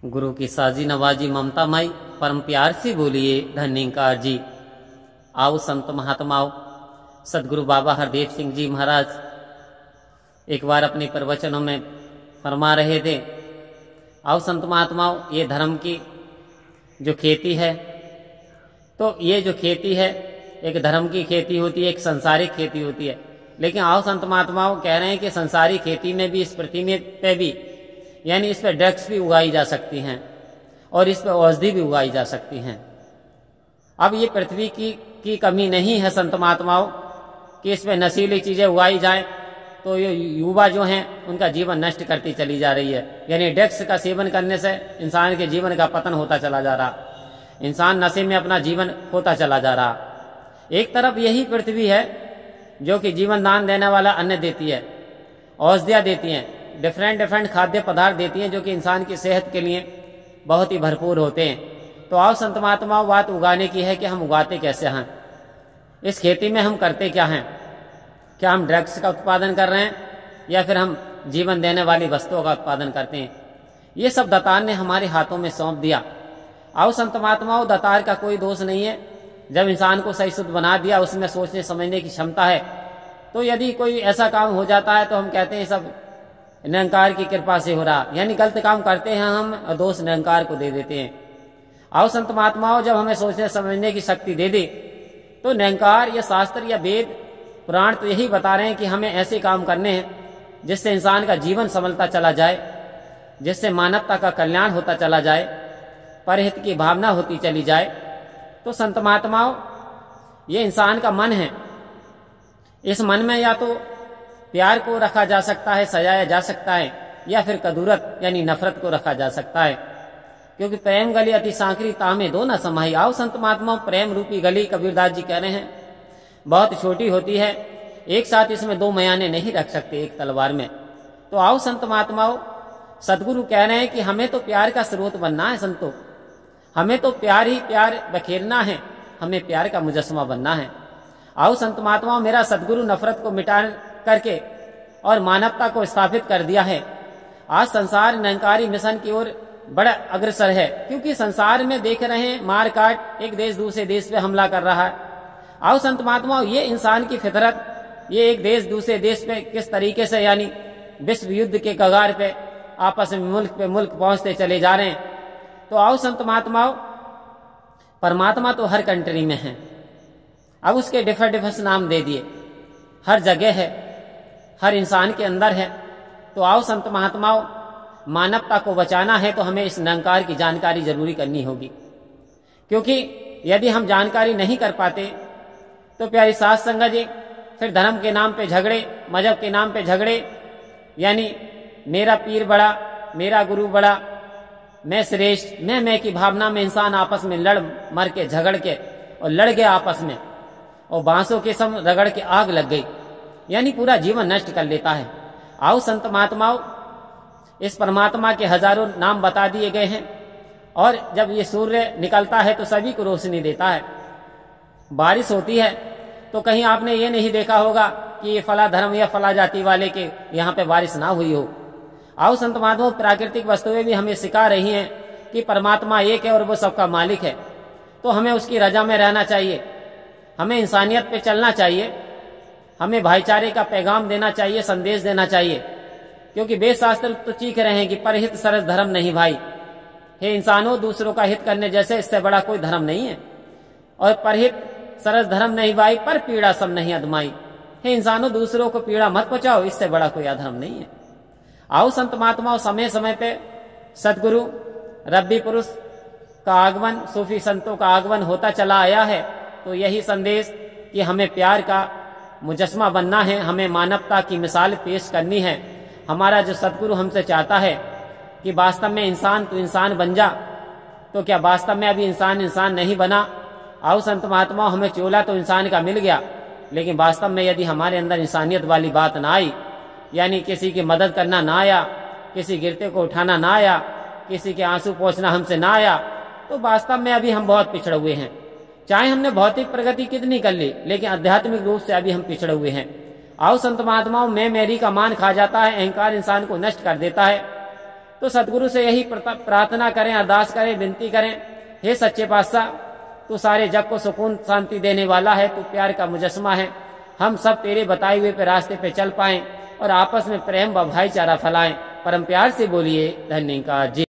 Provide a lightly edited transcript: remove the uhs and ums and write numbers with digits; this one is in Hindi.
गुरु की साजी नवाजी ममता माई परम प्यार से बोलिए धन्यकार जी। आओ संत महात्माओं, सदगुरु बाबा हरदेव सिंह जी महाराज एक बार अपने प्रवचनों में फरमा रहे थे, आओ संत महात्माओं, ये धर्म की जो खेती है, तो ये जो खेती है एक धर्म की खेती होती है, एक संसारिक खेती होती है। लेकिन आओ संत महात्माओं कह रहे हैं कि संसारी खेती में भी, इस पृथ्वी में पे भी, यानी इस पर ड्रग्स भी उगाई जा सकती हैं और इस पर औषधि भी उगाई जा सकती हैं। अब ये पृथ्वी की कमी नहीं है संत महात्माओं कि इस पर नशीली चीजें उगाई जाएं, तो ये युवा जो हैं उनका जीवन नष्ट करती चली जा रही है। यानी ड्रग्स का सेवन करने से इंसान के जीवन का पतन होता चला जा रहा, इंसान नशे में अपना जीवन खोता चला जा रहा। एक तरफ यही पृथ्वी है जो कि जीवन दान देने वाला अन्न देती है, औषधियाँ देती हैं, डिफरेंट खाद्य पदार्थ देती हैं जो कि इंसान की सेहत के लिए बहुत ही भरपूर होते हैं। तो आओ संत महात्माओं, बात उगाने की है कि हम उगाते कैसे हैं, इस खेती में हम करते क्या हैं। क्या हम ड्रग्स का उत्पादन कर रहे हैं या फिर हम जीवन देने वाली वस्तुओं का उत्पादन करते हैं। ये सब दातार ने हमारे हाथों में सौंप दिया। आओ संत महात्माओं, दातार का कोई दोष नहीं है। जब इंसान को सही शुद्ध बना दिया, उसमें सोचने समझने की क्षमता है, तो यदि कोई ऐसा काम हो जाता है तो हम कहते हैं सब निरंकार की कृपा से हो रहा, यानी गलत काम करते हैं हम और दोष निरंकार को दे देते हैं। आओ संत महात्माओं, जब हमें सोचने समझने की शक्ति दे दे तो निरंकार या शास्त्र या वेद पुराण तो यही बता रहे हैं कि हमें ऐसे काम करने हैं जिससे इंसान का जीवन संभलता चला जाए, जिससे मानवता का कल्याण होता चला जाए, परहित की भावना होती चली जाए। तो संत महात्माओं, ये इंसान का मन है, इस मन में या तो प्यार को रखा जा सकता है, सजाया जा सकता है, या फिर कदूरत यानी नफरत को रखा जा सकता है। क्योंकि प्रेम गली अति सांकरी तामे दो न समाई। आओ संत महात्माओं, प्रेम रूपी गली कबीरदास जी कह रहे हैं बहुत छोटी होती है, एक साथ इसमें दो मयाने नहीं रख सकते एक तलवार में। तो आओ संत महात्माओं, सदगुरु कह रहे हैं कि हमें तो प्यार का स्रोत बनना है संतो, हमें तो प्यार ही प्यार बखेरना है, हमें प्यार का मुजस्समा बनना है। आओ संत महात्माओं, मेरा सदगुरु नफरत को मिटा करके और मानवता को स्थापित कर दिया है। आज संसार निरंकारी मिशन की ओर बड़ा अग्रसर है, क्योंकि संसार में देख रहे हैं मार काट, एक देश दूसरे देश पे हमला कर रहा है। आओ संत महात्माओं, ये इंसान की फितरत, ये एक देश दूसरे देश पे किस तरीके से यानी विश्व युद्ध के कगार पे आपस में मुल्क पे मुल्क पहुंचते चले जा रहे हैं। तो आओ संत महात्माओं, परमात्मा तो हर कंट्री में है, अब उसके डिफरेंट नाम दे दिए, हर जगह है, हर इंसान के अंदर है। तो आओ संत महात्माओं, मानवता को बचाना है तो हमें इस निरंकार की जानकारी जरूरी करनी होगी। क्योंकि यदि हम जानकारी नहीं कर पाते तो प्यारी साध संगत जी, फिर धर्म के नाम पे झगड़े, मजहब के नाम पे झगड़े, यानी मेरा पीर बड़ा, मेरा गुरु बड़ा, मैं श्रेष्ठ, मैं की भावना में इंसान आपस में लड़ मर के झगड़ के और लड़ गए आपस में, और बांसों के सम रगड़ के आग लग गई, यानी पूरा जीवन नष्ट कर लेता है। आओ संत महात्माओं, इस परमात्मा के हजारों नाम बता दिए गए हैं, और जब ये सूर्य निकलता है तो सभी को रोशनी देता है। बारिश होती है तो कहीं आपने ये नहीं देखा होगा कि ये फला धर्म या फला जाति वाले के यहाँ पे बारिश ना हुई हो। आओ संत महात्माओं, प्राकृतिक वस्तुएं भी हमें सिखा रही हैं कि परमात्मा एक है और वो सबका मालिक है, तो हमें उसकी रजा में रहना चाहिए, हमें इंसानियत पे चलना चाहिए, हमें भाईचारे का पैगाम देना चाहिए, संदेश देना चाहिए। क्योंकि वेद शास्त्र तो चीख रहे हैं कि परहित सरस धर्म नहीं भाई, हे इंसानों, दूसरों का हित करने जैसे इससे बड़ा कोई धर्म नहीं है। और परहित सरस धर्म नहीं भाई, पर पीड़ा सब नहीं अदमाई, हे इंसानों, दूसरों को पीड़ा मत पहुंचाओ, इससे बड़ा कोई अधर्म नहीं है। आओ संत महात्माओं, समय समय पे सदगुरु रब्बी पुरुष का आगमन, सूफी संतों का आगमन होता चला आया है। तो यही संदेश कि हमें प्यार का मुजस्समा बनना है, हमें मानवता की मिसाल पेश करनी है। हमारा जो सदगुरु हमसे चाहता है कि वास्तव में इंसान तो इंसान बन जा, तो क्या वास्तव में अभी इंसान नहीं बना। आओ संत महात्माओं, हमें चोला तो इंसान का मिल गया, लेकिन वास्तव में यदि हमारे अंदर इंसानियत वाली बात ना आई, यानी किसी की मदद करना ना आया, किसी गिरते को उठाना ना आया, किसी के आंसू पोंछना हमसे ना आया, तो वास्तव में अभी हम बहुत पिछड़े हुए हैं। चाहे हमने भौतिक प्रगति कितनी कर ली, लेकिन आध्यात्मिक रूप से अभी हम पिछड़े हुए हैं। आओ संत महात्माओं, मैं मेरी का मान खा जाता है, अहंकार इंसान को नष्ट कर देता है। तो सदगुरु से यही प्रार्थना करें, अरदास करें, विनती करें, हे सच्चे पातशाह, तू सारे जग को सुकून शांति देने वाला है, तू प्यार का मुजस्मा है। हम सब तेरे बताए हुए पे रास्ते पे चल पाएं और आपस में प्रेम व भाईचारा फैलाएं। परम प्यार से बोलिए धन्यकार जी।